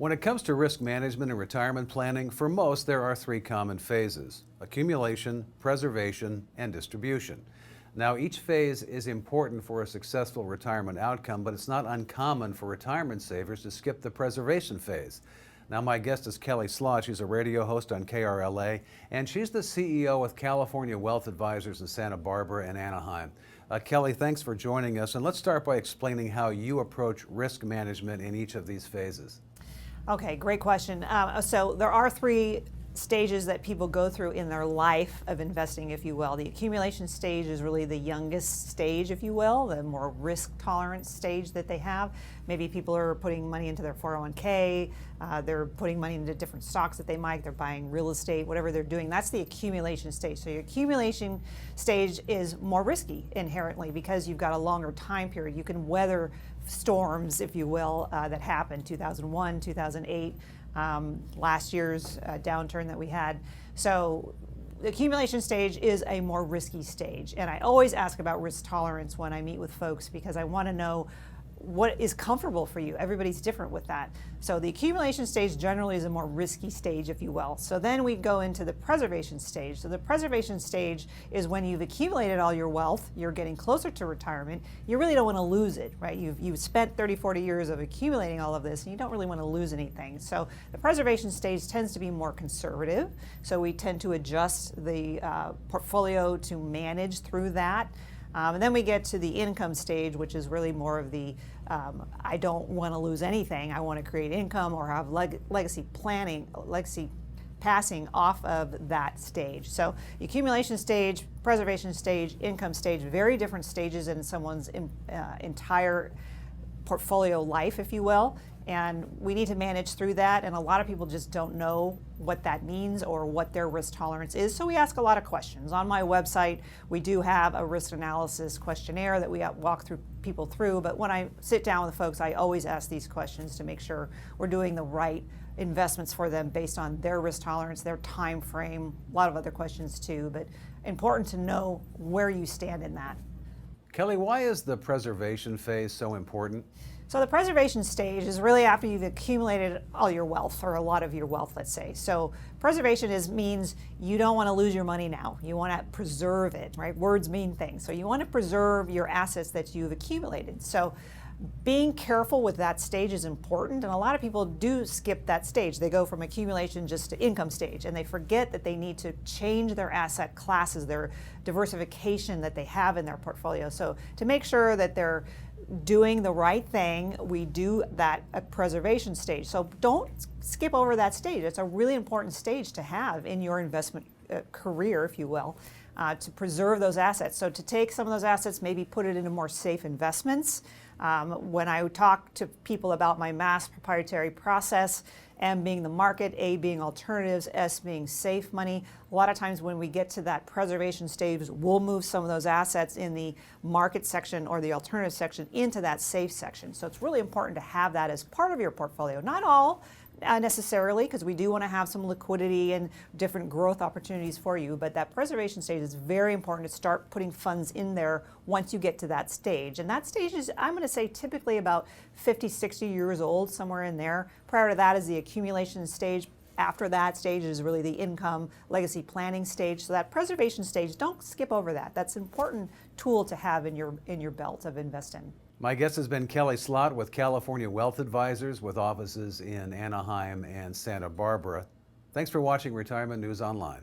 When it comes to risk management and retirement planning, for most there are three common phases: accumulation, preservation, and distribution. Now, each phase is important for a successful retirement outcome, but it's not uncommon for retirement savers to skip the preservation phase. Now, my guest is Kelley Slaught. She's a radio host on KRLA, and she's the CEO with California Wealth Advisors in Santa Barbara and Anaheim. Kelley, thanks for joining us, and let's start by explaining how you approach risk management in each of these phases. Okay, great question. So there are three stages that people go through in their life of investing, if you will. The accumulation stage is really the youngest stage, if you will, the more risk tolerant stage that they have. Maybe people are putting money into their 401k, they're putting money into different stocks that they might, they're buying real estate, whatever they're doing. That's the accumulation stage. So your accumulation stage is more risky inherently because you've got a longer time period. You can weather storms, if you will, that happened 2001, 2008. Last year's downturn that we had. So the accumulation stage is a more risky stage. And I always ask about risk tolerance when I meet with folks because I want to know what is comfortable for you. Everybody's different with that. So the accumulation stage generally is a more risky stage, if you will. So then we go into the preservation stage. So the preservation stage is when you've accumulated all your wealth, you're getting closer to retirement, you really don't want to lose it, right? You've spent 30, 40 years of accumulating all of this and you don't really want to lose anything. So the preservation stage tends to be more conservative. So we tend to adjust the portfolio to manage through that. And then we get to the income stage, which is really more of the I don't want to lose anything. I want to create income or have legacy planning, legacy passing off of that stage. So the accumulation stage, preservation stage, income stage, very different stages in someone's entire portfolio life, if you will. And we need to manage through that. And a lot of people just don't know what that means or what their risk tolerance is. So we ask a lot of questions. On my website, we do have a risk analysis questionnaire that we walk through people through. But when I sit down with folks, I always ask these questions to make sure we're doing the right investments for them based on their risk tolerance, their time frame, a lot of other questions too. But important to know where you stand in that. Kelley, why is the preservation phase so important? So the preservation stage is really after you've accumulated all your wealth, or a lot of your wealth, let's say. So preservation means you don't want to lose your money now. You want to preserve it, right? Words mean things. So you want to preserve your assets that you've accumulated. So being careful with that stage is important, and a lot of people do skip that stage. They go from accumulation just to income stage, and they forget that they need to change their asset classes, their diversification that they have in their portfolio. So to make sure that they're doing the right thing, we do that at preservation stage. So don't skip over that stage. It's a really important stage to have in your investment career, if you will, to preserve those assets. So to take some of those assets, maybe put it into more safe investments. When I talk to people about my mass proprietary process, M being the market, A being alternatives, S being safe money, a lot of times when we get to that preservation stage, we'll move some of those assets in the market section or the alternative section into that safe section. So it's really important to have that as part of your portfolio. Not all necessarily, because we do want to have some liquidity and different growth opportunities for you, but that preservation stage is very important to start putting funds in there once you get to that stage. And that stage is, I'm going to say, typically about 50, 60 years old, somewhere in there. Prior to that is the accumulation stage. After that stage is really the income legacy planning stage. So that preservation stage, don't skip over that. That's an important tool to have in your belt of investing. My guest has been Kelley Slaught with California Wealth Advisors with offices in Anaheim and Santa Barbara. Thanks for watching Retirement News Online.